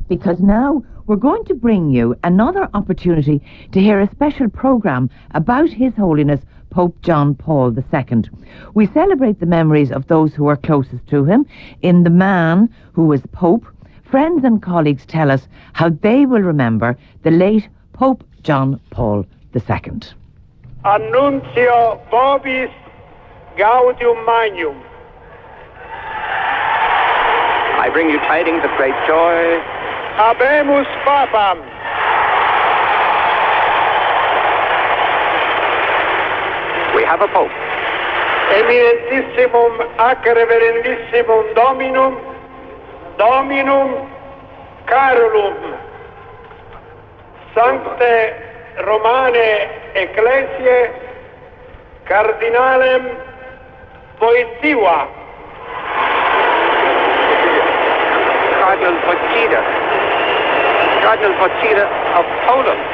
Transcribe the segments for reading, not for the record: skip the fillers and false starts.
because now we're going to bring you another opportunity to hear a special programme about His Holiness Pope John Paul II. We celebrate the memories of those who are closest to him in The Man Who Was Pope. Friends and colleagues tell us how they will remember the late Pope John Paul II. Annuncio vobis gaudium magnum. I bring you tidings of great joy. Habemus Papam. We have a Pope. Eminentissimum ac reverendissimum Dominum Carolum, Sancte Romane Ecclesiae, Cardinalem Wojtyła. Cardinal Wojtyła of Poland.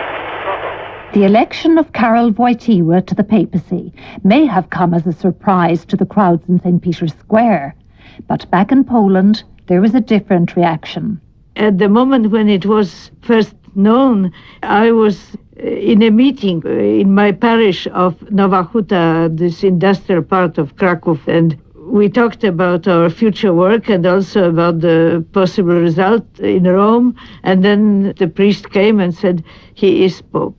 The election of Karol Wojtyła to the papacy may have come as a surprise to the crowds in St. Peter's Square, but back in Poland, there was a different reaction. At the moment when it was first known, I was in a meeting in my parish of Nowa Huta, this industrial part of Kraków, and we talked about our future work and also about the possible result in Rome. And then the priest came and said, he is Pope.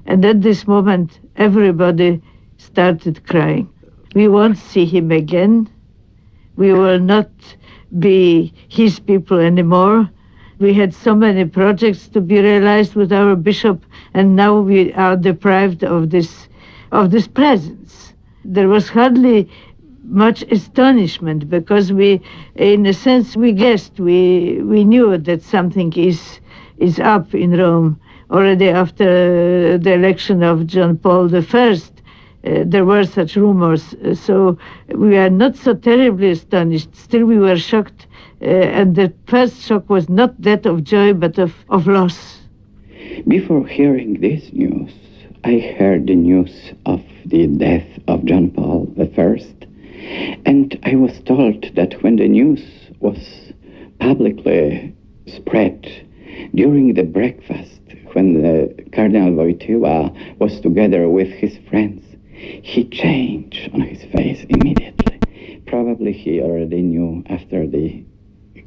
And at this moment, everybody started crying. We won't see him again. We will not be his people anymore. We had so many projects to be realized with our bishop, and now we are deprived of this presence. There was hardly much astonishment because we, in a sense, we guessed, we knew that something is up in Rome. Already after the election of John Paul I, there were such rumors. So we are not so terribly astonished. Still we were shocked, and the first shock was not that of joy, but of loss. Before hearing this news, I heard the news of the death of John Paul I, and I was told that when the news was publicly spread during the breakfast, when Cardinal Wojtyła was together with his friends, he changed on his face immediately. Probably he already knew after the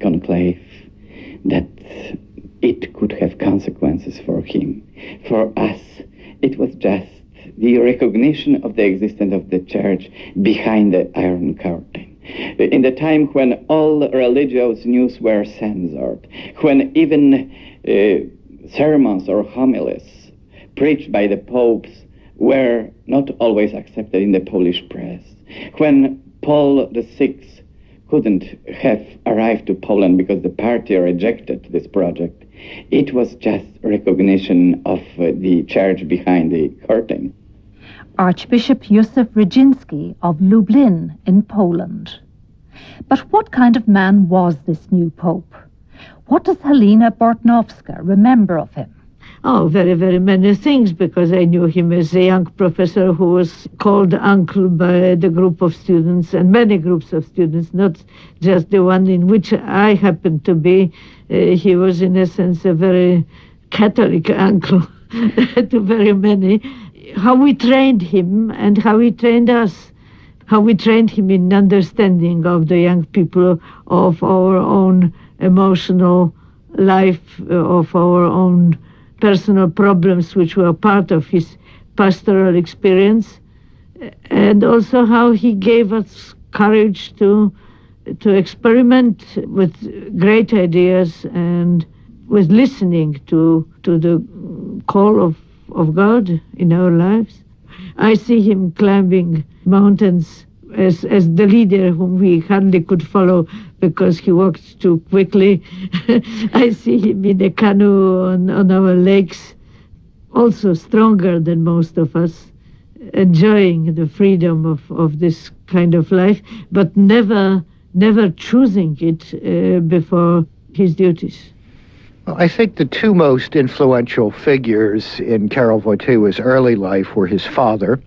conclave that it could have consequences for him. For us, it was just the recognition of the existence of the church behind the Iron Curtain. In the time when all religious news were censored, when even sermons or homilies preached by the popes were not always accepted in the Polish press, when Paul VI couldn't have arrived to Poland because the party rejected this project, it was just recognition of the church behind the curtain. Archbishop Józef Rydzyński of Lublin in Poland. But what kind of man was this new pope? What does Halina Bortnowska remember of him? Oh, very, very many things, because I knew him as a young professor who was called uncle by the group of students and many groups of students, not just the one in which I happened to be. He was, in a sense, a very Catholic uncle to very many. How we trained him and how he trained us, how we trained him in understanding of the young people, of our own emotional life, of our own personal problems, which were part of his pastoral experience, and also how he gave us courage to experiment with great ideas and with listening to the call of God in our lives. I see him climbing mountains as the leader whom we hardly could follow because he walked too quickly. I see him in a canoe on our lakes, also stronger than most of us, enjoying the freedom of this kind of life, but never choosing it before his duties. Well, I think the two most influential figures in Karol Wojtyła's early life were his father,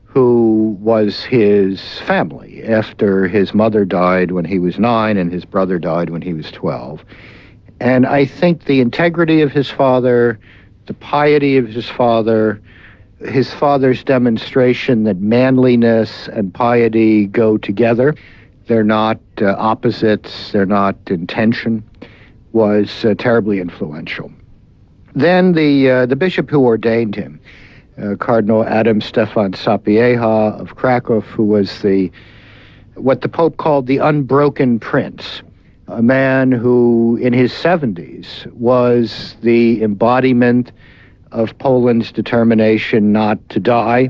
who was his family after his mother died when he was 9 and his brother died when he was 12. And I think the integrity of his father, the piety of his father's demonstration that manliness and piety go together, they're not opposites, they're not in tension, was terribly influential. Then the bishop who ordained him, Cardinal Adam Stefan Sapieha of Krakow, who was what the Pope called the unbroken prince, a man who in his 70s was the embodiment of Poland's determination not to die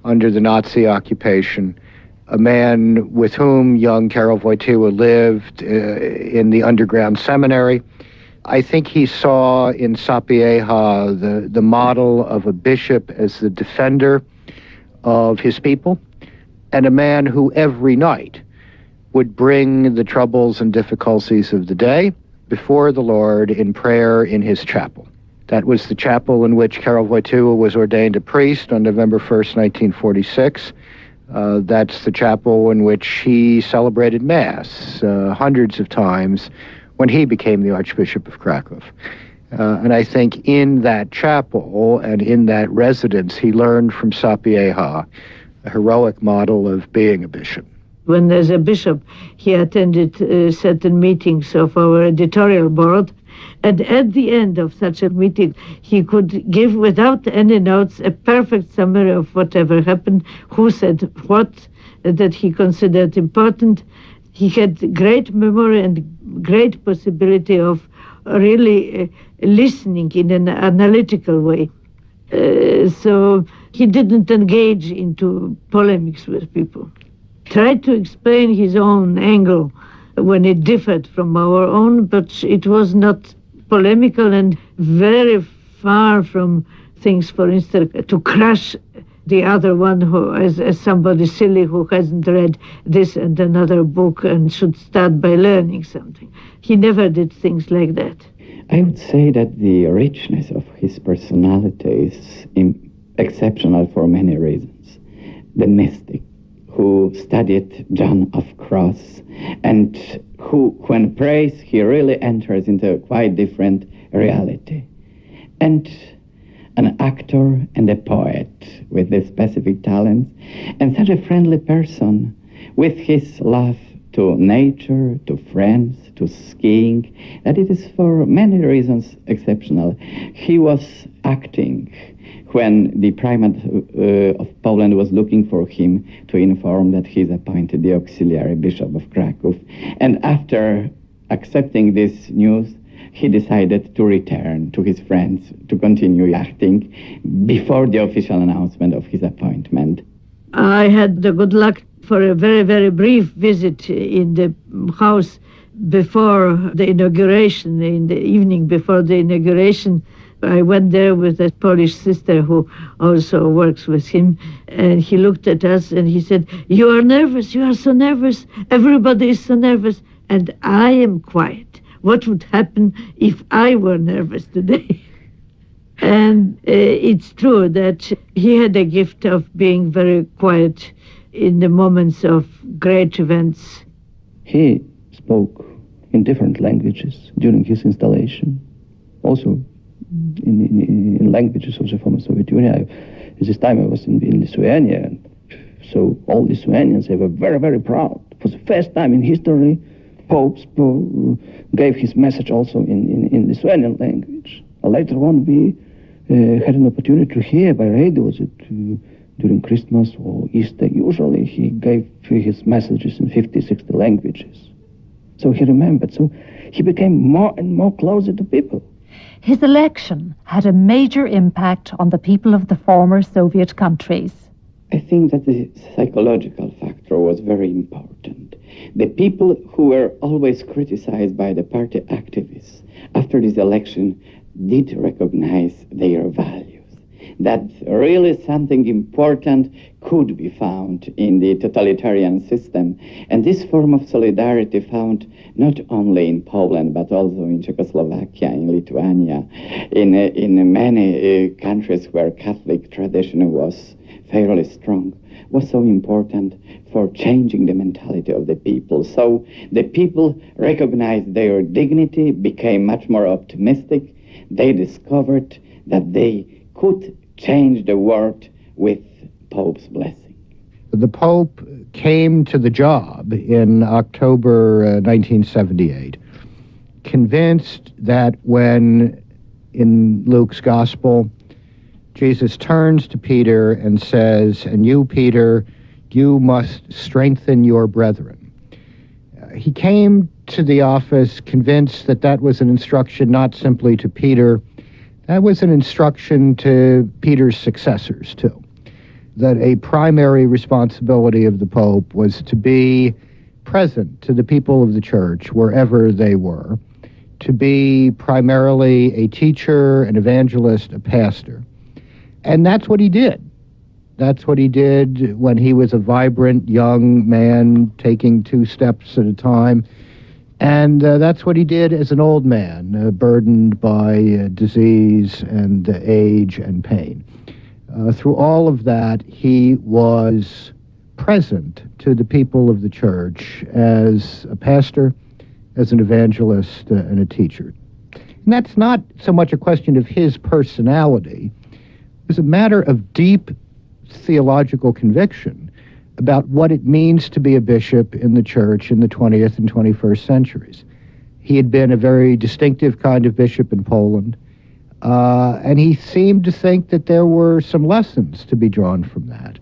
under the Nazi occupation, a man with whom young Karol Wojtyła lived in the underground seminary. I think he saw in Sapieha the model of a bishop as the defender of his people, and a man who every night would bring the troubles and difficulties of the day before the Lord in prayer in his chapel. That was the chapel in which Karol Wojtyła was ordained a priest on November 1st, 1946. That's the chapel in which he celebrated Mass hundreds of times when he became the Archbishop of Krakow. And I think in that chapel and in that residence, he learned from Sapieha a heroic model of being a bishop. When as a bishop, he attended certain meetings of our editorial board, and at the end of such a meeting, he could give, without any notes, a perfect summary of whatever happened, who said what, that he considered important. He had great memory and great possibility of really listening in an analytical way. So he didn't engage into polemics with people. Tried to explain his own angle when it differed from our own, but it was not polemical and very far from things, for instance, to crush the other one who, as somebody silly who hasn't read this and another book and should start by learning something. He never did things like that. I would say that the richness of his personality is exceptional for many reasons. The mystic who studied John of Cross and who, when prays, he really enters into a quite different reality. And an actor and a poet with the specific talents, and such a friendly person with his love to nature, to friends, to skiing, that it is for many reasons exceptional. He was acting when the primate of Poland was looking for him to inform that he's appointed the auxiliary bishop of Krakow. And after accepting this news, he decided to return to his friends to continue acting before the official announcement of his appointment. I had the good luck for a very, very brief visit in the house before the inauguration, in the evening before the inauguration. I went there with a Polish sister who also works with him, and he looked at us and he said, "You are nervous, you are so nervous, everybody is so nervous, and I am quiet. What would happen if I were nervous today?" And it's true that he had a gift of being very quiet in the moments of great events. He spoke in different languages during his installation, also in languages of the former Soviet Union. At this time I was in Lithuania, and so all Lithuanians, they were very, very proud. For the first time in history, Pope gave his message also in Lithuanian language. Later on, we had an opportunity to hear by radio that during Christmas or Easter, usually he gave his messages in 50, 60 languages. So he remembered. So he became more and more closer to people. His election had a major impact on the people of the former Soviet countries. I think that the psychological factor was very important. The people who were always criticized by the party activists after this election did recognize their values. that really something important could be found in the totalitarian system. And this form of solidarity found not only in Poland, but also in Czechoslovakia, in Lithuania, in many countries where Catholic tradition was fairly strong, was so important for changing the mentality of the people. So the people recognized their dignity, became much more optimistic. They discovered that they could change the world with Pope's blessing. The Pope came to the job in October 1978, convinced that when, in Luke's Gospel, Jesus turns to Peter and says, "And you, Peter, you must strengthen your brethren." He came to the office convinced that that was an instruction not simply to Peter, that was an instruction to Peter's successors too. That a primary responsibility of the Pope was to be present to the people of the church wherever they were, to be primarily a teacher, an evangelist, a pastor. And that's what he did. That's what he did when he was a vibrant young man taking 2 steps at a time. And that's what he did as an old man, burdened by disease and age and pain. Through all of that, he was present to the people of the church as a pastor, as an evangelist, and a teacher. And that's not so much a question of his personality. It was a matter of deep theological conviction about what it means to be a bishop in the church in the 20th and 21st centuries. He had been a very distinctive kind of bishop in Poland, and he seemed to think that there were some lessons to be drawn from that,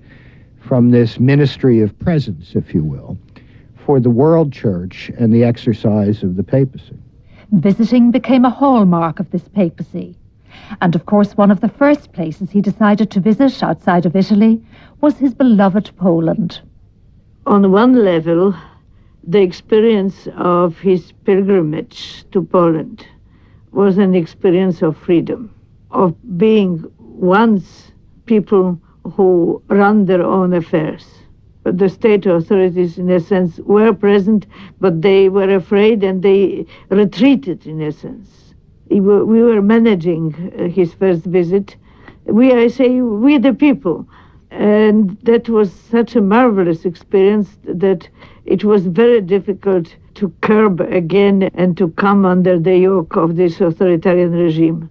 from this ministry of presence, if you will, for the world church and the exercise of the papacy. Visiting became a hallmark of this papacy. And of course, one of the first places he decided to visit outside of Italy was his beloved Poland. On one level, the experience of his pilgrimage to Poland was an experience of freedom, of being once people who run their own affairs. The state authorities, in a sense, were present, but they were afraid and they retreated, in a sense. We were managing his first visit. We the people. And that was such a marvelous experience that it was very difficult to curb again and to come under the yoke of this authoritarian regime.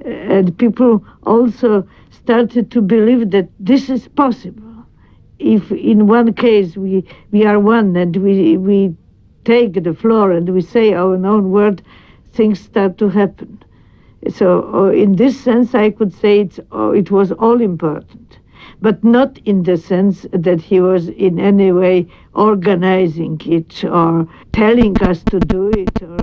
And people also started to believe that this is possible. If in one case we are one and we take the floor and we say our own word, things start to happen. So in this sense, I could say it was all important, but not in the sense that he was in any way organizing it or telling us to do it or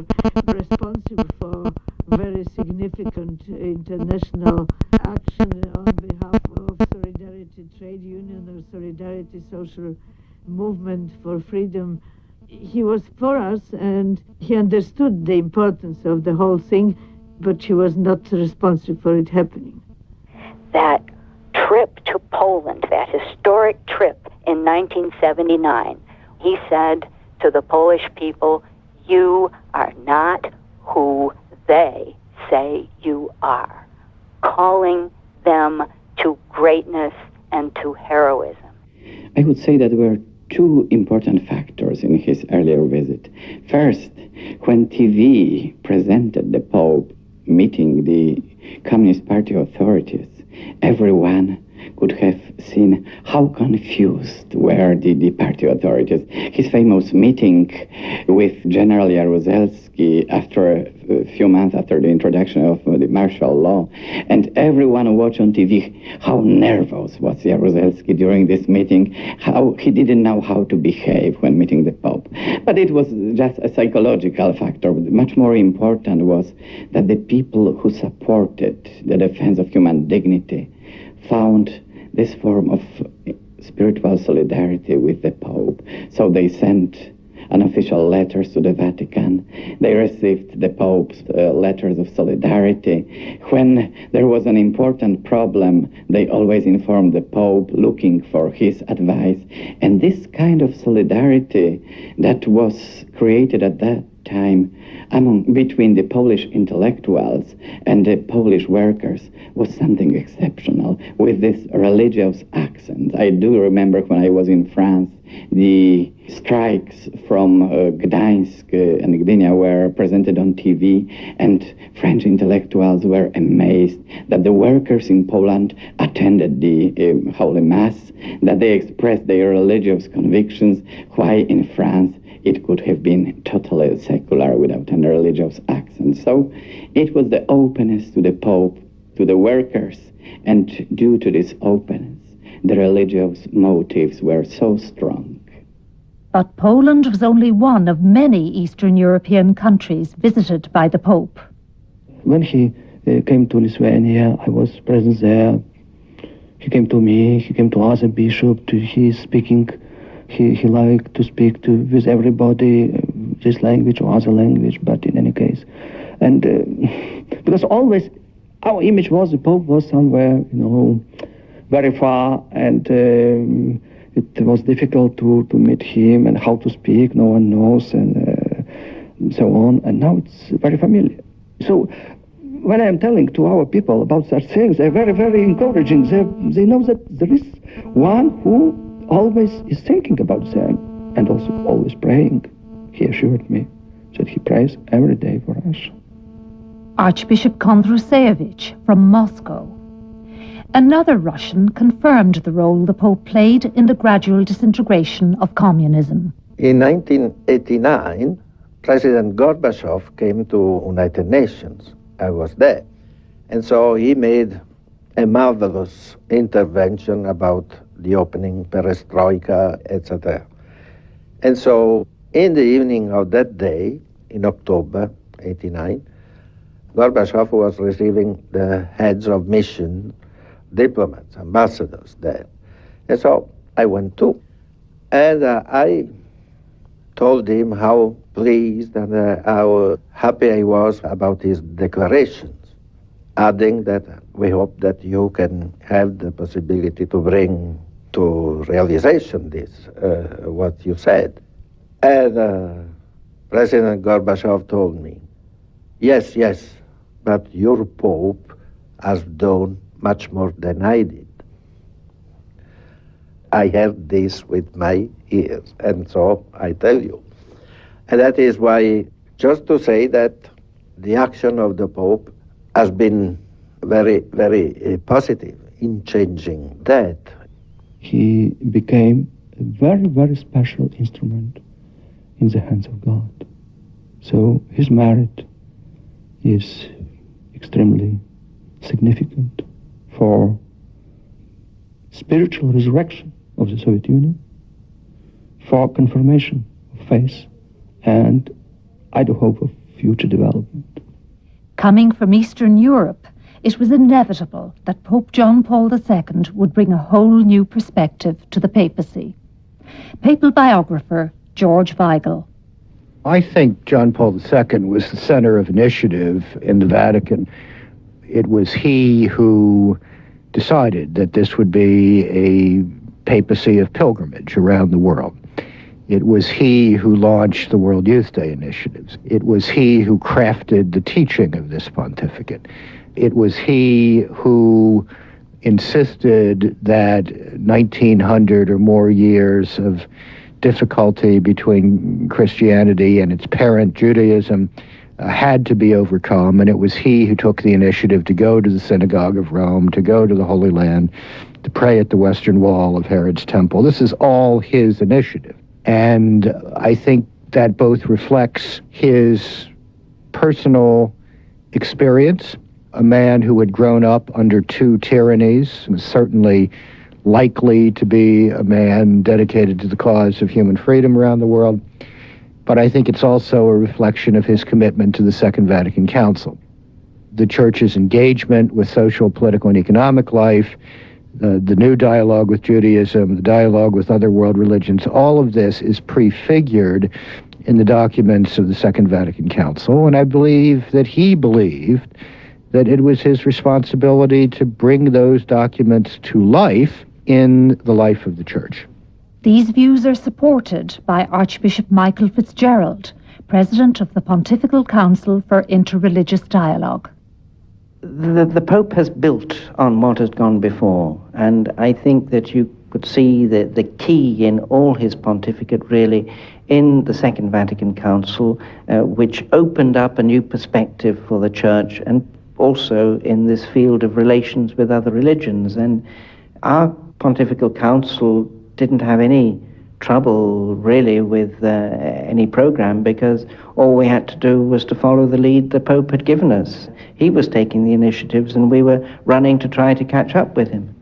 responsible for very significant international action on behalf of Solidarity Trade Union or Solidarity Social Movement for Freedom. He was for us and he understood the importance of the whole thing, but he was not responsible for it happening. That trip to Poland, that historic trip in 1979, he said to the Polish people, "You are not who they say you are," calling them to greatness and to heroism. I would say that there were 2 important factors in his earlier visit. First, when TV presented the Pope meeting the Communist Party authorities, everyone could have seen how confused were the party authorities. His famous meeting with General Jaruzelski after a few months after the introduction of the martial law, and everyone watched on TV how nervous was Jaruzelski during this meeting, how he didn't know how to behave when meeting the Pope. But it was just a psychological factor. Much more important was that the people who supported the defense of human dignity found this form of spiritual solidarity with the Pope. So they sent unofficial letters to the Vatican. They received the Pope's letters of solidarity. When there was an important problem, they always informed the Pope, looking for his advice. And this kind of solidarity that was created at that time between the Polish intellectuals and the Polish workers was something exceptional, with this religious accent. I do remember when I was in France, the strikes from Gdańsk and Gdynia were presented on TV, and French intellectuals were amazed that the workers in Poland attended the Holy Mass, that they expressed their religious convictions, why in France it could have been totally secular without any religious accent. So it was the openness to the Pope, to the workers, and due to this openness, the religious motives were so strong. But Poland was only one of many Eastern European countries visited by the Pope. When he came to Lithuania, I was present there. He came to me, he came to us, a bishop, he liked to speak with everybody this language or other language, but in any case. And because always our image was the Pope was somewhere, very far, and it was difficult to meet him and how to speak, no one knows, and so on. And now it's very familiar. So when I am telling to our people about such things, they're very, very encouraging. They know that there is one who always is thinking about them and also always praying. He assured me that he prays every day for us. Archbishop Kondrusevich from Moscow. Another Russian confirmed the role the Pope played in the gradual disintegration of communism. In 1989, President Gorbachev came to United Nations. I was there. And so he made a marvelous intervention about the opening, perestroika, etc. And so in the evening of that day, in October 89, Gorbachev was receiving the heads of mission, diplomats, ambassadors there. And so I went too. And I told him how pleased and how happy I was about his declarations, adding that we hope that you can have the possibility to bring to realization this, what you said. And President Gorbachev told me, yes, but your Pope has done much more than I did. I heard this with my ears, and so I tell you. And that is why, just to say that the action of the Pope has been very, very positive in changing that. He became a very, very special instrument in the hands of God. So his merit is extremely significant for spiritual resurrection of the Soviet Union, for confirmation of faith, and I do hope of future development. Coming from Eastern Europe, it was inevitable that Pope John Paul II would bring a whole new perspective to the papacy. Papal biographer George Weigel. I think John Paul II was the center of initiative in the Vatican. It was he who decided that this would be a papacy of pilgrimage around the world. It was he who launched the World Youth Day initiatives. It was he who crafted the teaching of this pontificate. It was he who insisted that 1900 or more years of difficulty between Christianity and its parent, Judaism, had to be overcome, and it was he who took the initiative to go to the Synagogue of Rome, to go to the Holy Land, to pray at the Western Wall of Herod's Temple. This is all his initiative. And I think that both reflects his personal experience, a man who had grown up under two tyrannies, and was certainly likely to be a man dedicated to the cause of human freedom around the world. But I think it's also a reflection of his commitment to the Second Vatican Council. The Church's engagement with social, political, and economic life the new dialogue with Judaism, the dialogue with other world religions, all of this is prefigured in the documents of the Second Vatican Council, and I believe that he believed that it was his responsibility to bring those documents to life in the life of the Church. These views are supported by Archbishop Michael Fitzgerald, President of the Pontifical Council for Interreligious Dialogue. The Pope has built on what has gone before, and I think that you could see the key in all his pontificate really in the Second Vatican Council, which opened up a new perspective for the Church, and also in this field of relations with other religions. And our Pontifical Council didn't have any trouble really with any program, because all we had to do was to follow the lead the Pope had given us. He was taking the initiatives and we were running to try to catch up with him.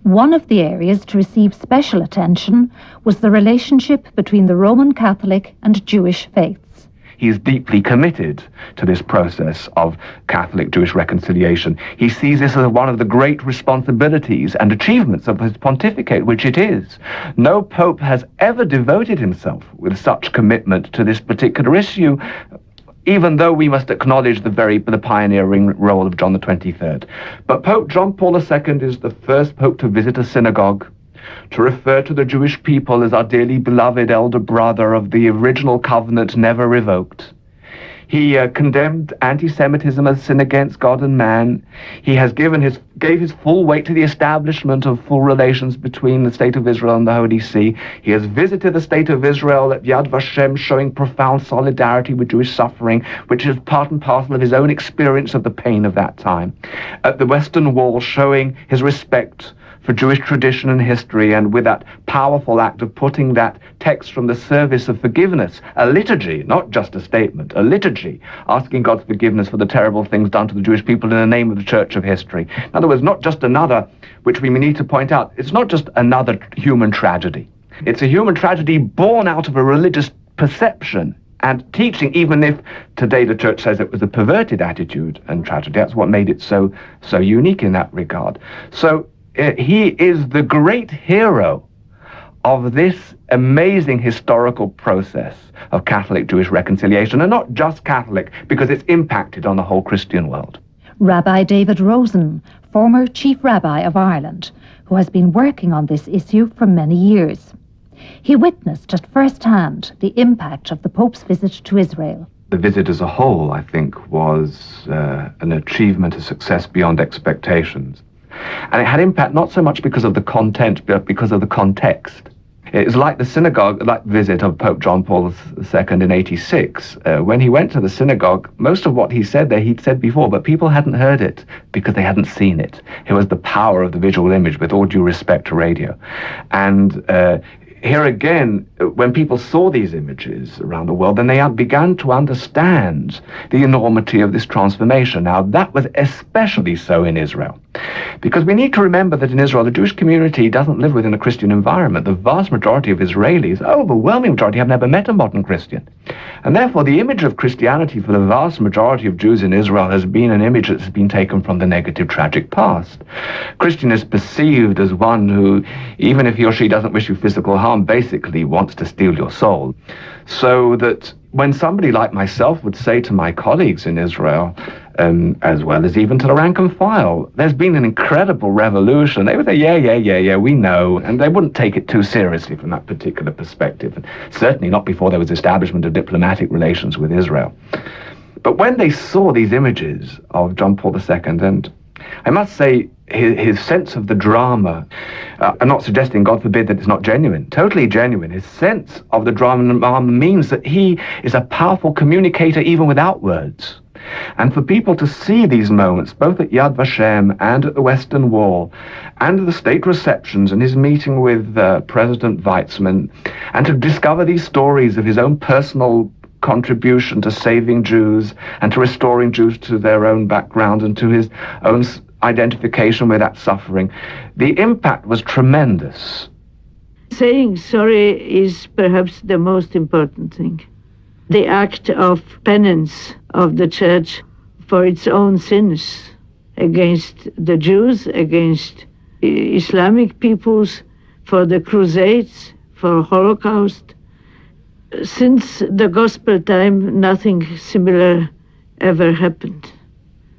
One of the areas to receive special attention was the relationship between the Roman Catholic and Jewish faiths. He is deeply committed to this process of Catholic-Jewish reconciliation. He sees this as one of the great responsibilities and achievements of his pontificate, which it is. No pope has ever devoted himself with such commitment to this particular issue, even though we must acknowledge the pioneering role of John the 23rd. But Pope John Paul II is the first pope to visit a synagogue, to refer to the Jewish people as our dearly beloved elder brother of the original covenant never revoked. He condemned anti-Semitism as sin against God and man. He has gave his full weight to the establishment of full relations between the State of Israel and the Holy See. He has visited the State of Israel at Yad Vashem, showing profound solidarity with Jewish suffering, which is part and parcel of his own experience of the pain of that time. At the Western Wall, showing his respect for Jewish tradition and history, and with that powerful act of putting that text from the service of forgiveness, a liturgy, not just a statement, a liturgy, asking God's forgiveness for the terrible things done to the Jewish people in the name of the Church of history. In other words, not just another, which we need to point out, it's not just another human tragedy. It's a human tragedy born out of a religious perception and teaching, even if today the Church says it was a perverted attitude and tragedy. That's what made it so unique in that regard. So he is the great hero of this amazing historical process of Catholic-Jewish reconciliation, and not just Catholic, because it's impacted on the whole Christian world. Rabbi David Rosen, former Chief Rabbi of Ireland, who has been working on this issue for many years. He witnessed at first hand the impact of the Pope's visit to Israel. The visit as a whole, I think, was an achievement, a success beyond expectations. And it had impact not so much because of the content, but because of the context. It was like the synagogue, like visit of Pope John Paul II in 86. When he went to the synagogue, most of what he said there he'd said before, but people hadn't heard it because they hadn't seen it. It was the power of the visual image, with all due respect to radio. And here again, when people saw these images around the world, then they began to understand the enormity of this transformation. Now, that was especially so in Israel, because we need to remember that in Israel, the Jewish community doesn't live within a Christian environment. The vast majority of Israelis, overwhelming majority, have never met a modern Christian. And therefore, the image of Christianity for the vast majority of Jews in Israel has been an image that's been taken from the negative, tragic past. Christian is perceived as one who, even if he or she doesn't wish you physical harm, basically wants to steal your soul. So that when somebody like myself would say to my colleagues in Israel, as well as even to the rank and file, there's been an incredible revolution, they would say, yeah, we know, and they wouldn't take it too seriously from that particular perspective, and certainly not before there was establishment of diplomatic relations with Israel. But when they saw these images of John Paul II, and I must say, his sense of the drama, I'm not suggesting, God forbid, that it's not genuine, totally genuine. His sense of the drama means that he is a powerful communicator even without words. And for people to see these moments, both at Yad Vashem and at the Western Wall, and the state receptions and his meeting with President Weizmann, and to discover these stories of his own personal contribution to saving Jews and to restoring Jews to their own background and to his own identification with that suffering, the impact was tremendous. Saying sorry is perhaps the most important thing. The act of penance of the Church for its own sins against the Jews, against Islamic peoples, for the Crusades, for Holocaust. Since the Gospel time, nothing similar ever happened.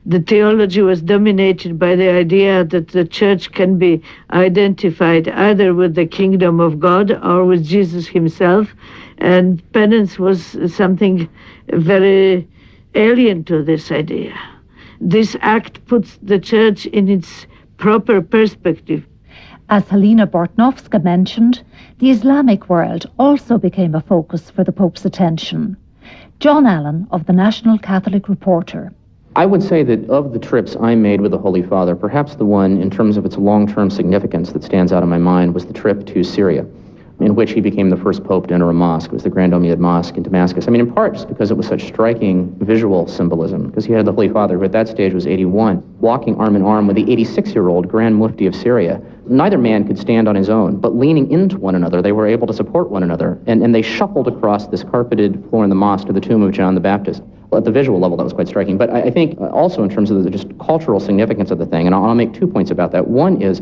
The theology was dominated by the idea that the church can be identified either with the kingdom of God or with Jesus himself, and penance was something very alien to this idea. This act puts the church in its proper perspective. As Helena Bortnowska mentioned, the Islamic world also became a focus for the Pope's attention. John Allen of the National Catholic Reporter. I would say that of the trips I made with the Holy Father, perhaps the one in terms of its long-term significance that stands out in my mind was the trip to Syria, in which he became the first pope to enter a mosque. It was the Grand Umayyad Mosque in Damascus. I mean, in part just because it was such striking visual symbolism, because he had the Holy Father, who at that stage was 81, walking arm in arm with the 86-year-old Grand Mufti of Syria. Neither man could stand on his own, but leaning into one another, they were able to support one another, and they shuffled across this carpeted floor in the mosque to the tomb of John the Baptist. Well, at the visual level, that was quite striking. But I think also in terms of the just cultural significance of the thing, and I'll make 2 points about that. One is,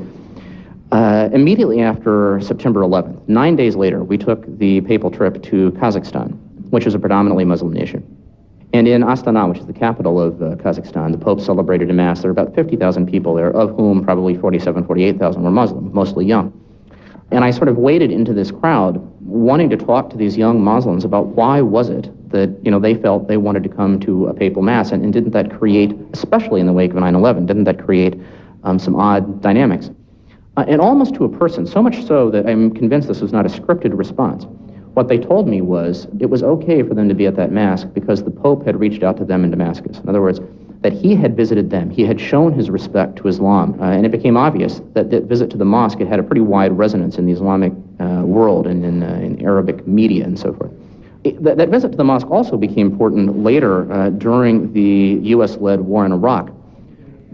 immediately after September 11th, 9 days later, we took the papal trip to Kazakhstan, which is a predominantly Muslim nation. And in Astana, which is the capital of Kazakhstan, the Pope celebrated a Mass. There were about 50,000 people there, of whom probably 48,000 were Muslim, mostly young. And I sort of waded into this crowd, wanting to talk to these young Muslims about why was it that, they felt they wanted to come to a papal Mass, and didn't that create, especially in the wake of 9/11, didn't that create some odd dynamics? And almost to a person, so much so that I'm convinced this was not a scripted response. What they told me was it was okay for them to be at that Mass because the Pope had reached out to them in Damascus. In other words, that he had visited them, he had shown his respect to Islam, and it became obvious that that visit to the mosque had a pretty wide resonance in the Islamic world and in Arabic media and so forth. That visit to the mosque also became important later during the U.S.-led war in Iraq,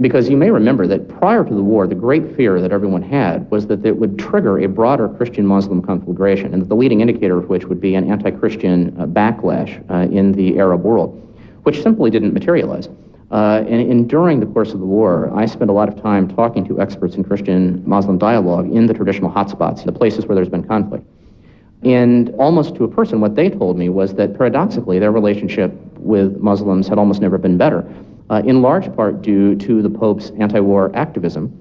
because you may remember that prior to the war, the great fear that everyone had was that it would trigger a broader Christian-Muslim conflagration, and that the leading indicator of which would be an anti-Christian backlash in the Arab world, which simply didn't materialize. And during the course of the war, I spent a lot of time talking to experts in Christian-Muslim dialogue in the traditional hotspots, the places where there's been conflict. And almost to a person, what they told me was that paradoxically, their relationship with Muslims had almost never been better, in large part due to the Pope's anti-war activism,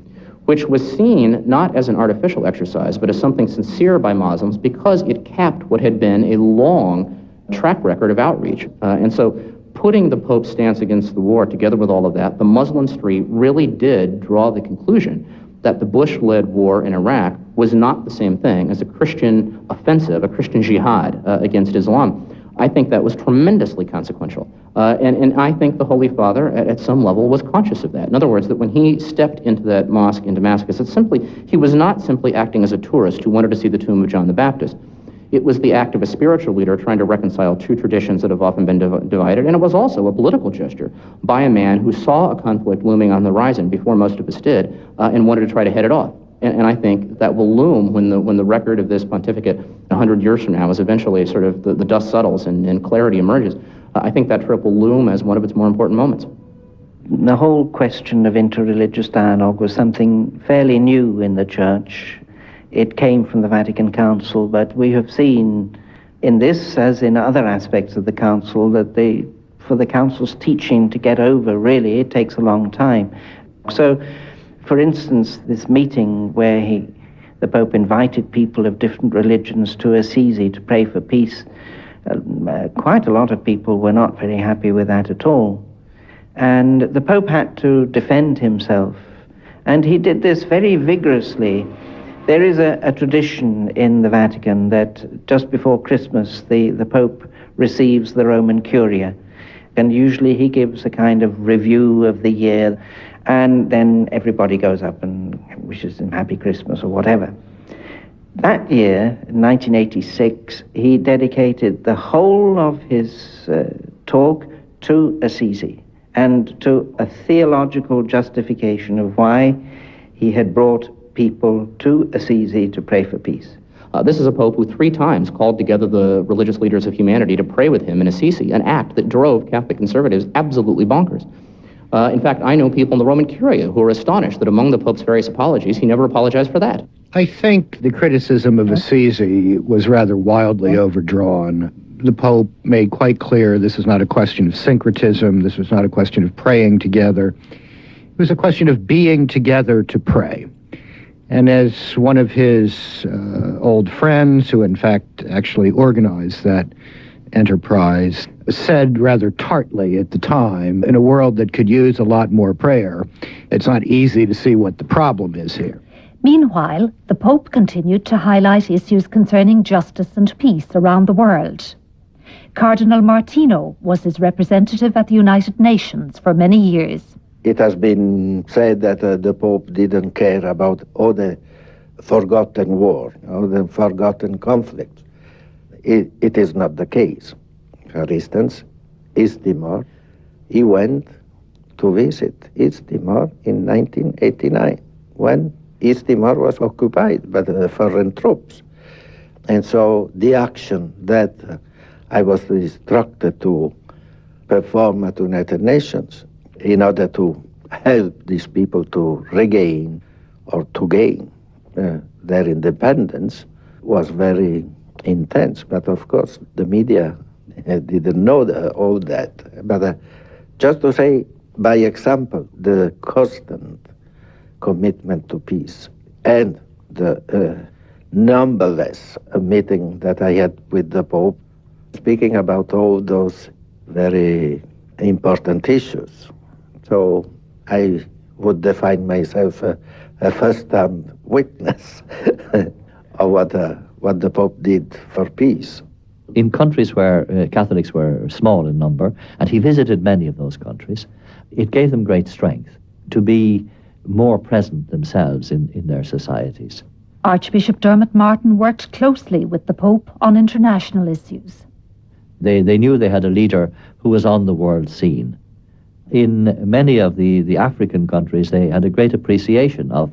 which was seen not as an artificial exercise, but as something sincere by Muslims because it capped what had been a long track record of outreach. And so putting the Pope's stance against the war together with all of that, the Muslim street really did draw the conclusion that the Bush-led war in Iraq was not the same thing as a Christian offensive, a Christian jihad against Islam. I think that was tremendously consequential. And I think the Holy Father, at some level, was conscious of that. In other words, that when he stepped into that mosque in Damascus, he was not simply acting as a tourist who wanted to see the tomb of John the Baptist. It was the act of a spiritual leader trying to reconcile two traditions that have often been divided, and it was also a political gesture by a man who saw a conflict looming on the horizon before most of us did, and wanted to try to head it off. And I think that will loom when the record of this pontificate 100 years from now is eventually sort of the dust settles and clarity emerges. I think that trip will loom as one of its more important moments. The whole question of interreligious dialogue was something fairly new in the Church. It came from the Vatican Council, but we have seen in this, as in other aspects of the Council, that for the Council's teaching to get over, really, it takes a long time. So, for instance, this meeting where the Pope invited people of different religions to Assisi to pray for peace, quite a lot of people were not very happy with that at all. And the Pope had to defend himself, and he did this very vigorously. There is a tradition in the Vatican that just before Christmas, the Pope receives the Roman Curia, and usually he gives a kind of review of the year, and then everybody goes up and wishes him Happy Christmas or whatever. That year, in 1986, he dedicated the whole of his talk to Assisi and to a theological justification of why he had brought people to Assisi to pray for peace. This is a pope who 3 times called together the religious leaders of humanity to pray with him in Assisi, an act that drove Catholic conservatives absolutely bonkers. In fact, I know people in the Roman Curia who are astonished that among the Pope's various apologies, he never apologized for that. I think the criticism of Assisi was rather wildly overdrawn. The Pope made quite clear this is not a question of syncretism, this was not a question of praying together. It was a question of being together to pray. And as one of his old friends, who in fact actually organized that enterprise, said rather tartly at the time, in a world that could use a lot more prayer, it's not easy to see what the problem is here. Meanwhile, the Pope continued to highlight issues concerning justice and peace around the world. Cardinal Martino was his representative at the United Nations for many years. It has been said that the Pope didn't care about all the forgotten war, all the forgotten conflicts. It is not the case. For instance, East Timor, he went to visit East Timor in 1989, when East Timor was occupied by the foreign troops. And so the action that I was instructed to perform at the United Nations in order to help these people to regain or to gain their independence was very intense. But of course, the media didn't know all that. But just to say, by example, the constant commitment to peace and the numberless meeting that I had with the Pope, speaking about all those very important issues. So I would define myself a first-hand witness of what the Pope did for peace. In countries where Catholics were small in number, and he visited many of those countries, it gave them great strength to be more present themselves in their societies. Archbishop Dermot Martin worked closely with the Pope on international issues. They knew they had a leader who was on the world scene. In many of the African countries, they had a great appreciation of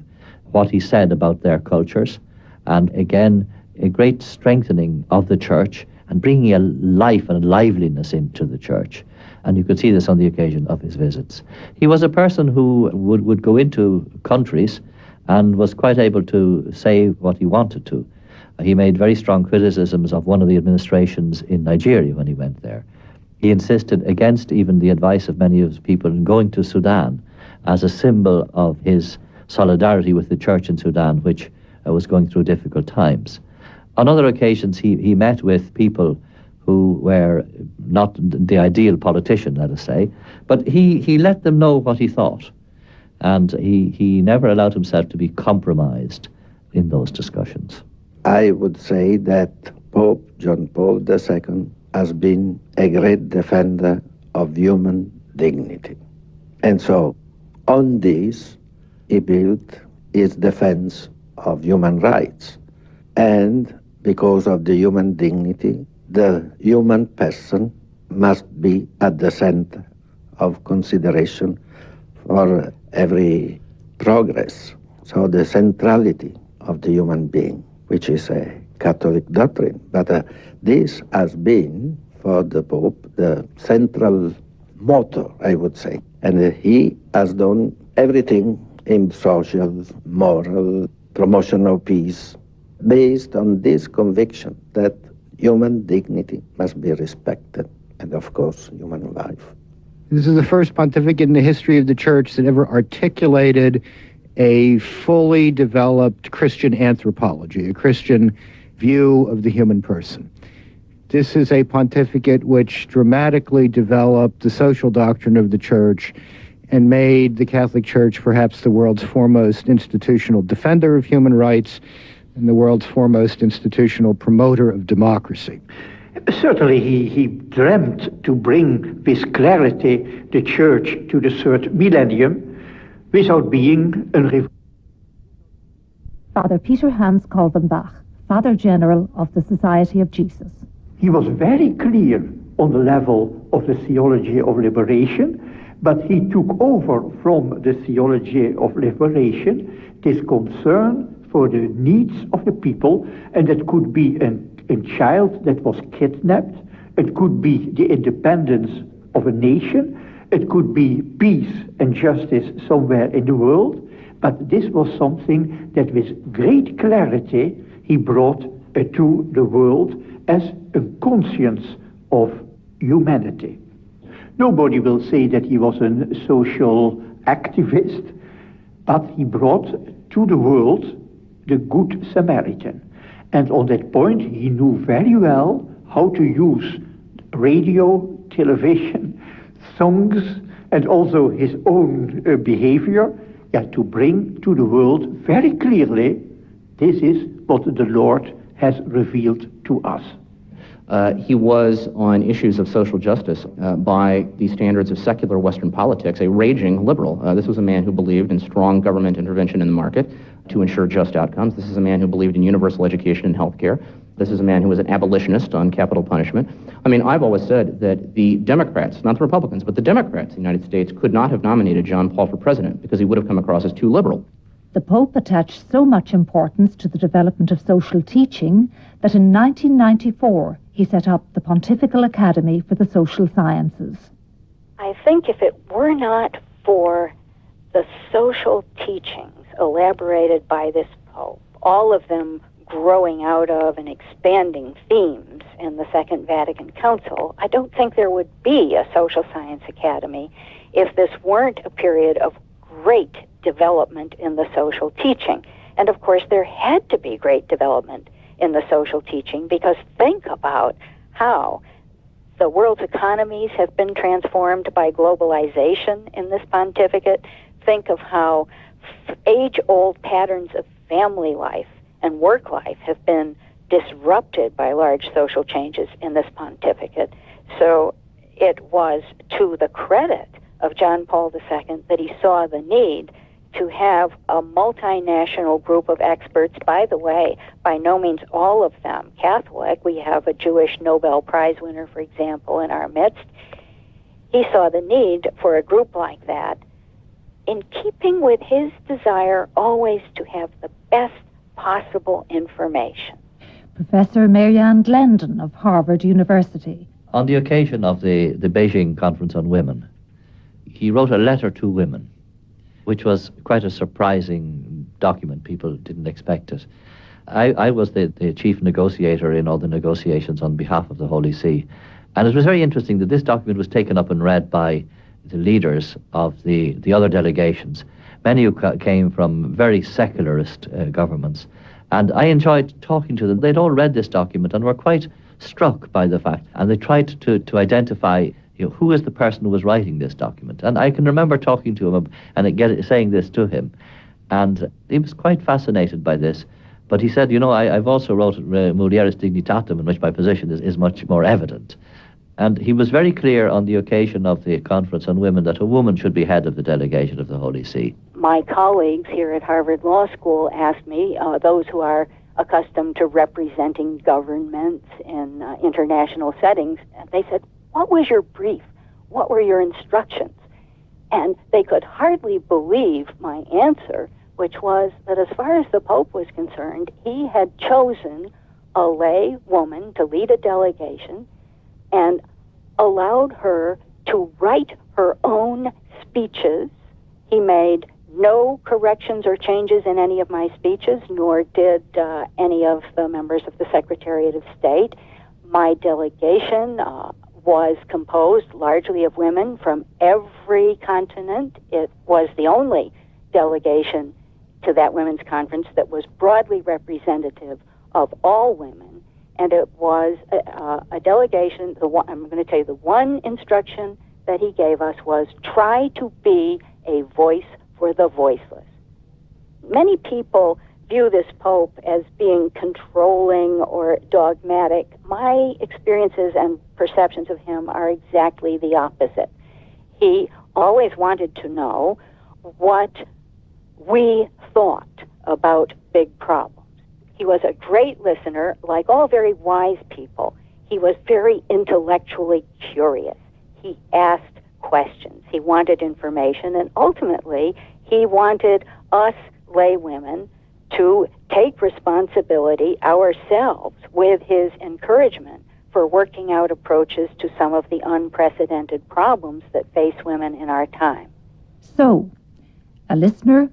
what he said about their cultures, and again, a great strengthening of the church and bringing a life and a liveliness into the church. And you could see this on the occasion of his visits. He was a person who would go into countries and was quite able to say what he wanted to. He made very strong criticisms of one of the administrations in Nigeria when he went there. He insisted against even the advice of many of his people in going to Sudan as a symbol of his solidarity with the church in Sudan, which was going through difficult times. On other occasions, he met with people who were not the ideal politician, let us say, but he let them know what he thought. And he never allowed himself to be compromised in those discussions. I would say that Pope John Paul II has been a great defender of human dignity. And so, on this, he built his defense of human rights. And because of the human dignity, the human person must be at the center of consideration for every progress. So the centrality of the human being, which is a Catholic doctrine. But this has been, for the Pope, the central motto, I would say. And he has done everything in social, moral, promotion of peace, based on this conviction that human dignity must be respected, and of course, human life. This is the first pontificate in the history of the Church that ever articulated a fully developed Christian anthropology, a Christian view of the human person. This is a pontificate which dramatically developed the social doctrine of the Church and made the Catholic Church perhaps the world's foremost institutional defender of human rights and the world's foremost institutional promoter of democracy. Certainly he dreamt to bring with clarity the Church to the third millennium without being a Father Peter Hans Kalvenbach, Father General of the Society of Jesus. He was very clear on the level of the theology of liberation, but he took over from the theology of liberation this concern for the needs of the people, and that could be a child that was kidnapped, it could be the independence of a nation, It could be peace and justice somewhere in the world, but this was something that with great clarity he brought to the world as a conscience of humanity. Nobody will say that he was a social activist, but he brought to the world the Good Samaritan. And on that point, he knew very well how to use radio, television, songs, and also his own behavior, to bring to the world very clearly, this is what the Lord has revealed to us. He was, on issues of social justice, by the standards of secular Western politics, a raging liberal. This was a man who believed in strong government intervention in the market to ensure just outcomes. This is a man who believed in universal education and health care. This is a man who was an abolitionist on capital punishment. I mean, I've always said that the Democrats, not the Republicans, but the Democrats in the United States could not have nominated John Paul for president because he would have come across as too liberal. The Pope attached so much importance to the development of social teaching that in 1994 he set up the Pontifical Academy for the Social Sciences. I think if it were not for the social teachings elaborated by this Pope, all of them growing out of and expanding themes in the Second Vatican Council, I don't think there would be a Social Science Academy if this weren't a period of great development in the social teaching. And of course, there had to be great development in the social teaching, because think about how the world's economies have been transformed by globalization in this pontificate. Think of how age-old patterns of family life and work life have been disrupted by large social changes in this pontificate. So it was to the credit of John Paul II that he saw the need to have a multinational group of experts. By the way, by no means all of them Catholic. We have a Jewish Nobel Prize winner, for example, in our midst. He saw the need for a group like that, in keeping with his desire always to have the best possible information. Professor Marianne Glendon of Harvard University. On the occasion of the Beijing Conference on Women, he wrote a letter to women, which was quite a surprising document. People didn't expect it. I was the chief negotiator in all the negotiations on behalf of the Holy See. And it was very interesting that this document was taken up and read by the leaders of the other delegations, many who came from very secularist governments. And I enjoyed talking to them. They'd all read this document and were quite struck by the fact. And they tried to identify, who is the person who was writing this document. And I can remember talking to him and saying this to him. And he was quite fascinated by this. But he said, I've also wrote Mulieris Dignitatem, in which my position is much more evident. And he was very clear on the occasion of the Conference on Women that a woman should be head of the delegation of the Holy See. My colleagues here at Harvard Law School asked me, those who are accustomed to representing governments in international settings, they said, what was your brief? What were your instructions? And they could hardly believe my answer, which was that as far as the Pope was concerned, he had chosen a lay woman to lead a delegation and allowed her to write her own speeches. He made no corrections or changes in any of my speeches, nor did any of the members of the Secretariat of State. My delegation was composed largely of women from every continent. It was the only delegation to that women's conference that was broadly representative of all women. And it was a delegation, I'm going to tell you, the one instruction that he gave us was try to be a voice for the voiceless. Many people view this Pope as being controlling or dogmatic. My experiences and perceptions of him are exactly the opposite. He always wanted to know what we thought about big problems. He was a great listener. Like all very wise people, he was very intellectually curious. He asked questions. He wanted information, and ultimately, he wanted us lay women to take responsibility ourselves with his encouragement for working out approaches to some of the unprecedented problems that face women in our time. So, a listener,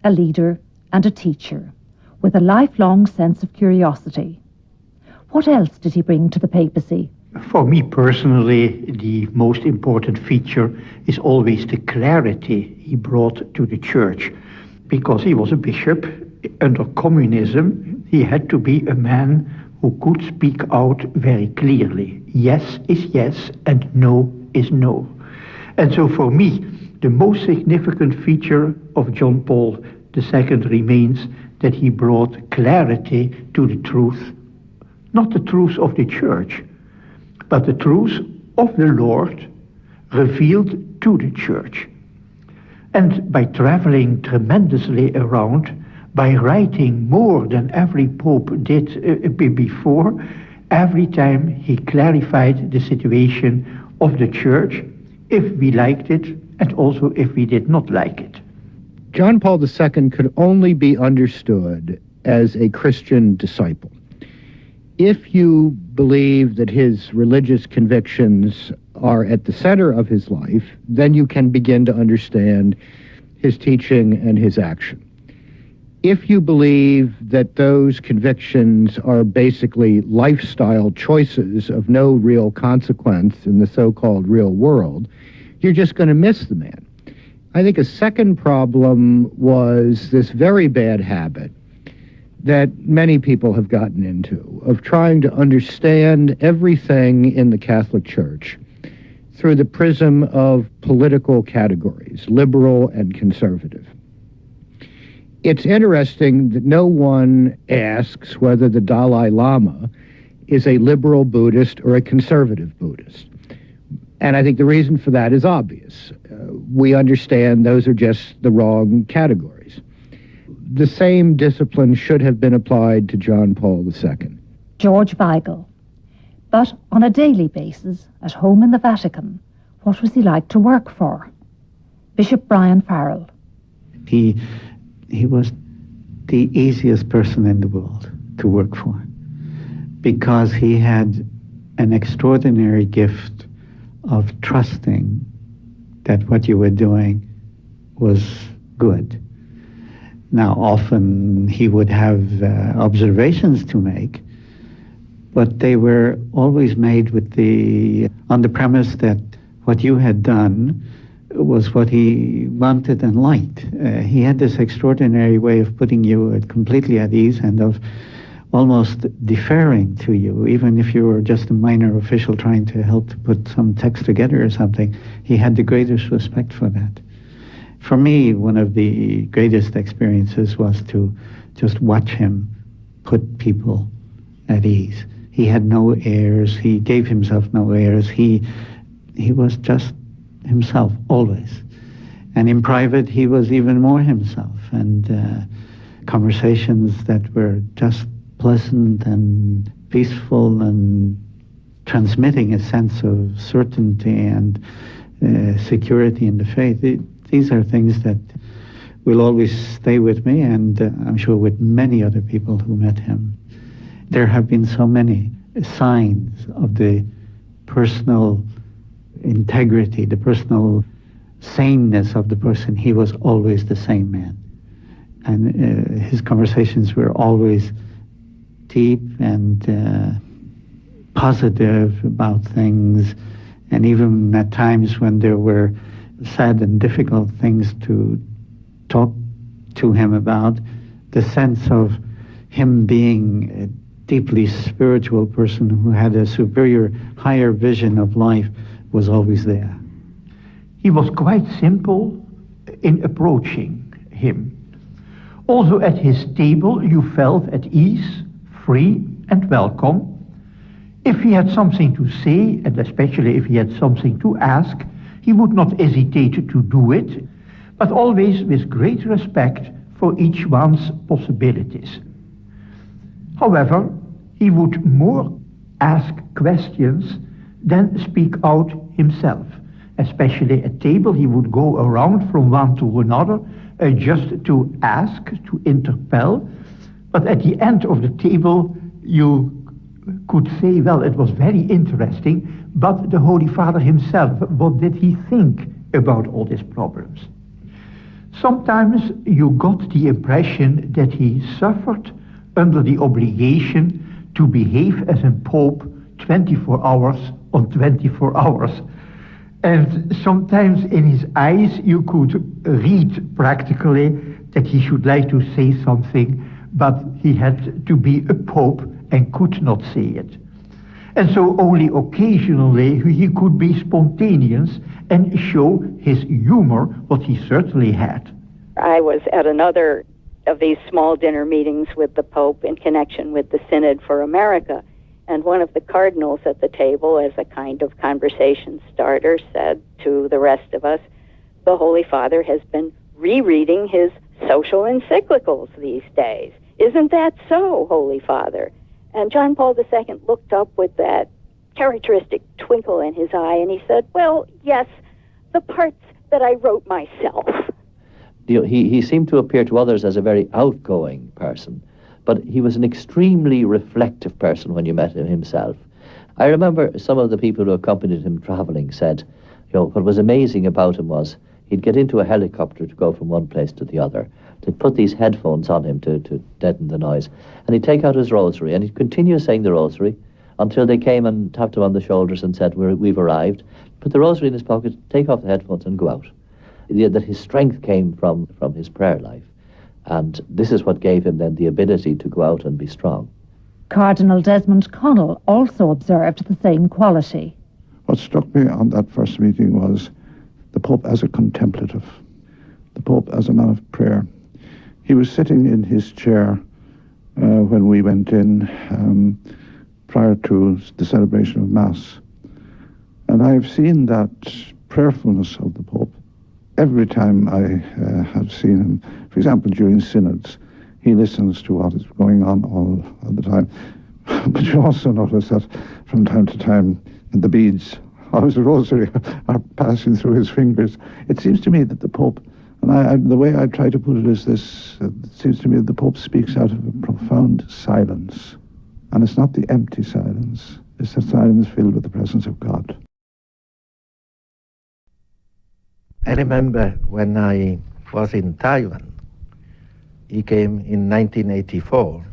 a leader, and a teacher, with a lifelong sense of curiosity. What else did he bring to the papacy? For me personally, the most important feature is always the clarity he brought to the church. Because he was a bishop under communism, he had to be a man who could speak out very clearly. Yes is yes and no is no. And so for me, the most significant feature of John Paul II remains that he brought clarity to the truth, not the truth of the church, but the truth of the Lord revealed to the church. And by traveling tremendously around, by writing more than every pope did before, every time he clarified the situation of the church, if we liked it, and also if we did not like it. John Paul II could only be understood as a Christian disciple. If you believe that his religious convictions are at the center of his life, then you can begin to understand his teaching and his action. If you believe that those convictions are basically lifestyle choices of no real consequence in the so-called real world, you're just going to miss the man. I think a second problem was this very bad habit that many people have gotten into of trying to understand everything in the Catholic Church through the prism of political categories, liberal and conservative. It's interesting that no one asks whether the Dalai Lama is a liberal Buddhist or a conservative Buddhist. And I think the reason for that is obvious. We understand those are just the wrong categories. The same discipline should have been applied to John Paul II. George Weigel. But on a daily basis, at home in the Vatican, what was he like to work for? Bishop Brian Farrell. He was the easiest person in the world to work for because he had an extraordinary gift of trusting that what you were doing was good. Now, often he would have observations to make, but they were always made on the premise that what you had done was what he wanted and liked. He had this extraordinary way of putting you completely at ease and of almost deferring to you, even if you were just a minor official trying to help to put some text together or something. He had the greatest respect for that. For me, one of the greatest experiences was to just watch him put people at ease. He had no airs. He gave himself no airs. He was just himself, always. And in private, he was even more himself. And conversations that were just pleasant and peaceful and transmitting a sense of certainty and security in the faith. These are things that will always stay with me, and I'm sure with many other people who met him. There have been so many signs of the personal integrity, the personal saneness of the person. He was always the same man. And his conversations were always deep and positive about things. And even at times when there were sad and difficult things to talk to him about, the sense of him being a deeply spiritual person who had a superior, higher vision of life was always there. He was quite simple in approaching him. Also at his table you felt at ease, free and welcome. If he had something to say, and especially if he had something to ask, he would not hesitate to do it, but always with great respect for each one's possibilities. However, he would more ask questions than speak out himself. Especially at table, he would go around from one to another just to ask, to interpel. But at the end of the table, you could say, well, it was very interesting, but the Holy Father himself, what did he think about all these problems? Sometimes you got the impression that he suffered under the obligation to behave as a pope 24 hours on 24 hours. And sometimes in his eyes you could read practically that he should like to say something, but he had to be a pope and could not say it. And so only occasionally he could be spontaneous and show his humor, what he certainly had. I was at another of these small dinner meetings with the Pope in connection with the Synod for America, and one of the cardinals at the table, as a kind of conversation starter, said to the rest of us, the Holy Father has been rereading his social encyclicals these days. Isn't that so, Holy Father? And John Paul II looked up with that characteristic twinkle in his eye, and he said, well, yes, the parts that I wrote myself. He seemed to appear to others as a very outgoing person, but he was an extremely reflective person when you met him himself. I remember some of the people who accompanied him traveling said, what was amazing about him was he'd get into a helicopter to go from one place to the other. They'd put these headphones on him to deaden the noise, and he'd take out his rosary, and he'd continue saying the rosary until they came and tapped him on the shoulders and said, we've arrived. Put the rosary in his pocket, take off the headphones and go out. That his strength came from his prayer life. And this is what gave him then the ability to go out and be strong. Cardinal Desmond Connell also observed the same quality. What struck me on that first meeting was the Pope as a contemplative, the Pope as a man of prayer. He was sitting in his chair when we went in prior to the celebration of Mass. And I've seen that prayerfulness of the Pope every time I have seen him. For example, during synods, he listens to what is going on all the time. But you also notice that from time to time, the beads of his rosary are passing through his fingers. It seems to me that the Pope, and the way I try to put it is this, it seems to me that the Pope speaks out of a profound silence. And it's not the empty silence, it's the silence filled with the presence of God. I remember when I was in Taiwan, he came in 1984,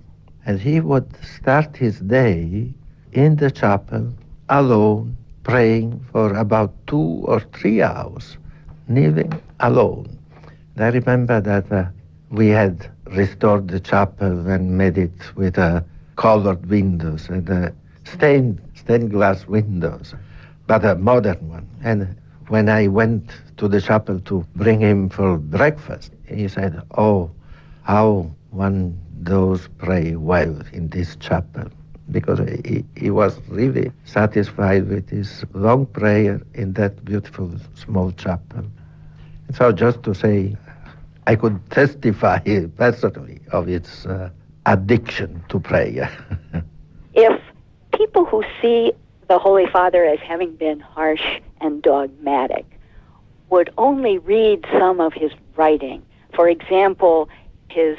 and he would start his day in the chapel alone, praying for about 2 or 3 hours, kneeling alone. And I remember that we had restored the chapel and made it with colored windows and stained glass windows, but a modern one. And when I went to the chapel to bring him for breakfast, he said, oh, how one does pray well in this chapel, because he was really satisfied with his long prayer in that beautiful small chapel. And so just to say, I could testify personally of its addiction to prayer. If people who see the Holy Father as having been harsh and dogmatic would only read some of his writing, for example, his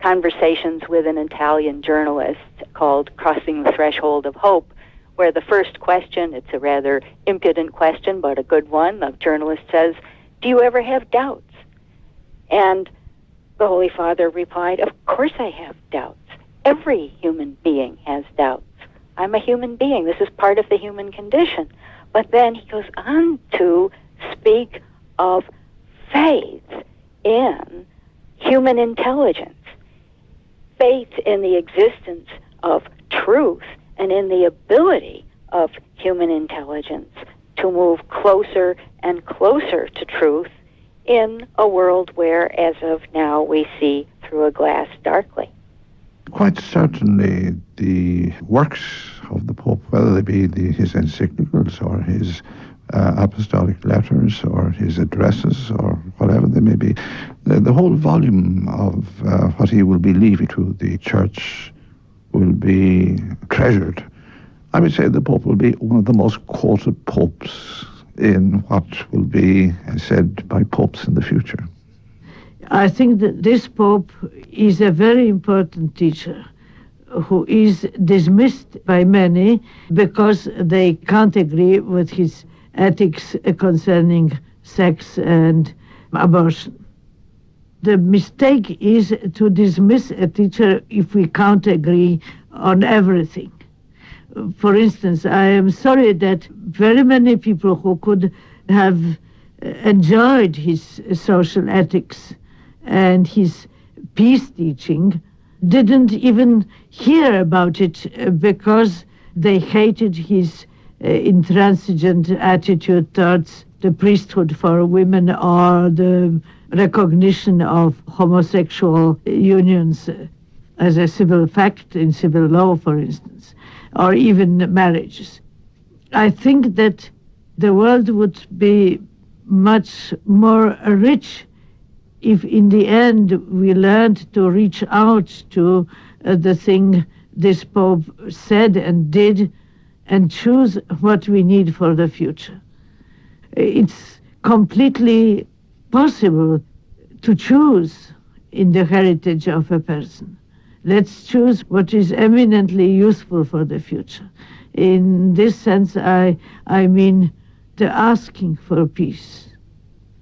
conversations with an Italian journalist called Crossing the Threshold of Hope, where the first question, it's a rather impudent question, but a good one, the journalist says, do you ever have doubts? And the Holy Father replied, of course I have doubts. Every human being has doubts. I'm a human being. This is part of the human condition. But then he goes on to speak of faith in human intelligence, faith in the existence of truth and in the ability of human intelligence to move closer and closer to truth in a world where, as of now, we see through a glass darkly. Quite certainly the works of the Pope, whether they be his encyclicals or his apostolic letters or his addresses or whatever they may be, the whole volume of what he will be leaving to the Church will be treasured. I would say the Pope will be one of the most quoted popes in what will be said by popes in the future. I think that this Pope is a very important teacher who is dismissed by many because they can't agree with his ethics concerning sex and abortion. The mistake is to dismiss a teacher if we can't agree on everything. For instance, I am sorry that very many people who could have enjoyed his social ethics and his peace teaching didn't even hear about it because they hated his intransigent attitude towards the priesthood for women or the recognition of homosexual unions as a civil fact in civil law, for instance, or even marriages. I think that the world would be much more rich if in the end we learned to reach out to the thing this Pope said and did and choose what we need for the future. It's completely possible to choose in the heritage of a person. Let's choose what is eminently useful for the future. In this sense, I mean the asking for peace,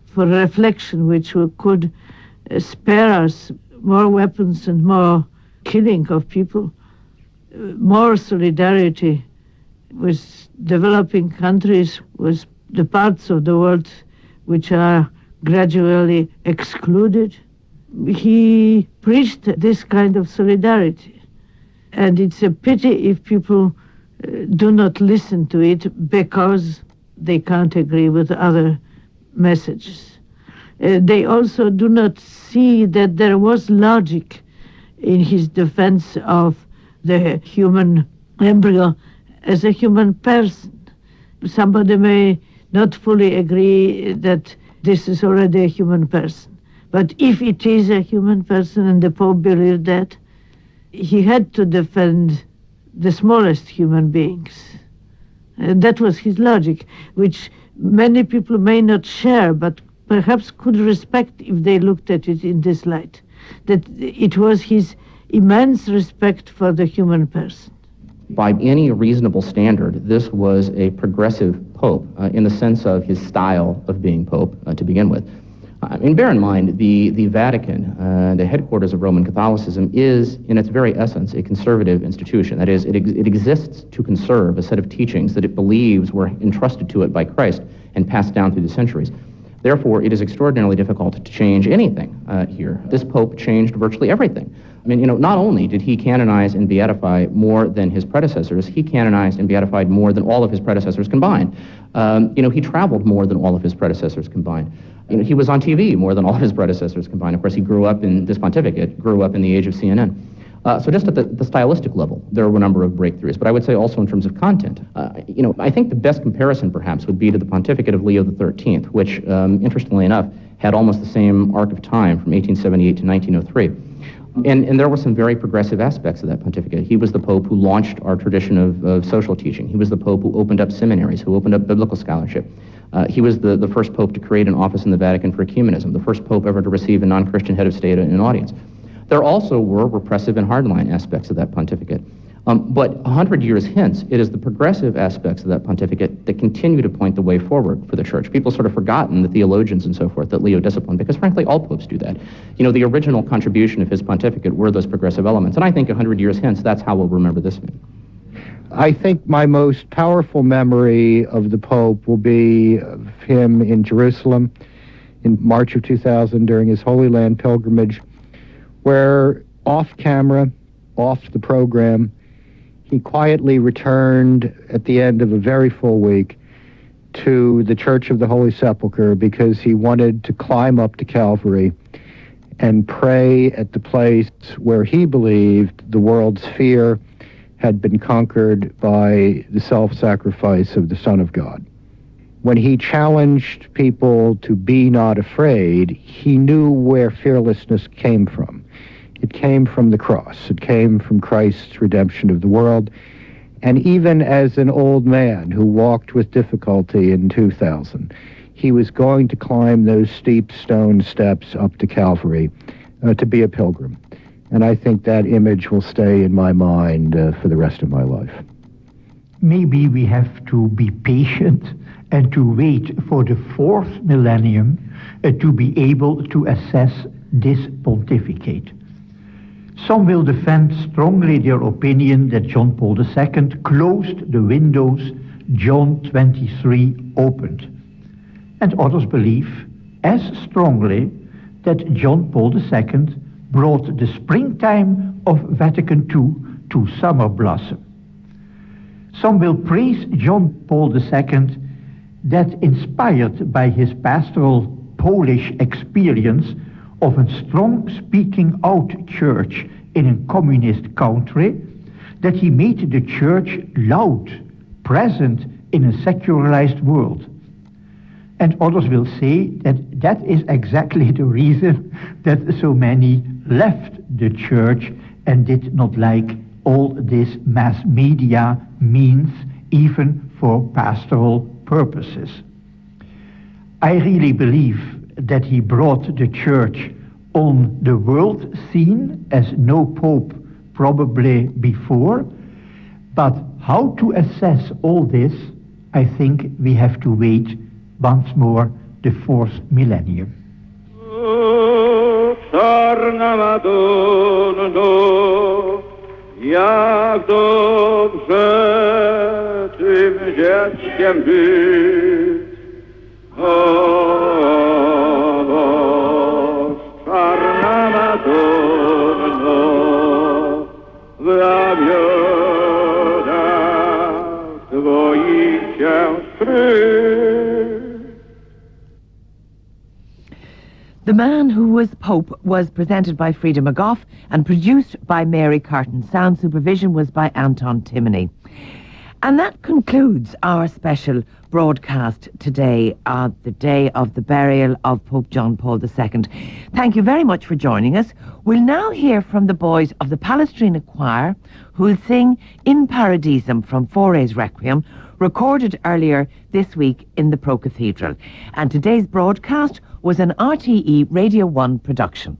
for reflection, which could spare us more weapons and more killing of people, more solidarity with developing countries, with the parts of the world which are gradually excluded. He preached this kind of solidarity, and it's a pity if people do not listen to it because they can't agree with other messages. They also do not see that there was logic in his defense of the human embryo as a human person. Somebody may not fully agree that this is already a human person, but if it is a human person, and the Pope believed that, he had to defend the smallest human beings. And that was his logic, which many people may not share, but perhaps could respect if they looked at it in this light, that it was his immense respect for the human person. By any reasonable standard, this was a progressive pope in the sense of his style of being pope to begin with. Bear in mind, the Vatican, the headquarters of Roman Catholicism, is, in its very essence, a conservative institution. That is, it exists to conserve a set of teachings that it believes were entrusted to it by Christ and passed down through the centuries. Therefore, it is extraordinarily difficult to change anything here. This pope changed virtually everything. Not only did he canonize and beatify more than his predecessors, he canonized and beatified more than all of his predecessors combined. He traveled more than all of his predecessors combined. He was on TV more than all of his predecessors combined. Of course, he grew up in this pontificate, grew up in the age of CNN. So just at the stylistic level, there were a number of breakthroughs, but I would say also in terms of content. I think the best comparison perhaps would be to the pontificate of Leo XIII, which, interestingly enough, had almost the same arc of time from 1878 to 1903. And there were some very progressive aspects of that pontificate. He was the Pope who launched our tradition of social teaching. He was the Pope who opened up seminaries, who opened up biblical scholarship. He was the first Pope to create an office in the Vatican for ecumenism, the first Pope ever to receive a non-Christian head of state in an audience. There also were repressive and hardline aspects of that pontificate. But 100 years hence, it is the progressive aspects of that pontificate that continue to point the way forward for the Church. People sort of forgotten the theologians and so forth that Leo disciplined, because frankly, all popes do that. The original contribution of his pontificate were those progressive elements. And I think 100 years hence, that's how we'll remember this man. I think my most powerful memory of the Pope will be of him in Jerusalem in March of 2000 during his Holy Land pilgrimage, where off camera, off the program, he quietly returned at the end of a very full week to the Church of the Holy Sepulchre because he wanted to climb up to Calvary and pray at the place where he believed the world's fear had been conquered by the self-sacrifice of the Son of God. When he challenged people to be not afraid, he knew where fearlessness came from. It came from the cross. It came from Christ's redemption of the world. And even as an old man who walked with difficulty in 2000, he was going to climb those steep stone steps up to Calvary to be a pilgrim. And I think that image will stay in my mind for the rest of my life. Maybe we have to be patient and to wait for the fourth millennium to be able to assess this pontificate. Some will defend strongly their opinion that John Paul II closed the windows John 23 opened. And others believe as strongly that John Paul II brought the springtime of Vatican II to summer blossom. Some will praise John Paul II that, inspired by his pastoral Polish experience of a strong speaking out church in a communist country, that he made the church loud, present in a secularized world. And others will say that that is exactly the reason that so many left the church and did not like all this mass media means, even for pastoral purposes. I really believe that he brought the church on the world scene as no pope probably before, but how to assess all this, I think we have to wait once more the fourth millennium. Jak dobrze tym dzieckiem być, o, czarna Madonno, w ramionach twoich się skryć. The Man Who Was Pope was presented by Freda McGough and produced by Mary Carton. Sound supervision was by Anton Timoney. And that concludes our special broadcast today, the day of the burial of Pope John Paul II. Thank you very much for joining us. We'll now hear from the boys of the Palestrina Choir, who will sing In Paradisum from Fauré's Requiem, recorded earlier this week in the Pro Cathedral. And today's broadcast was an RTE Radio 1 production.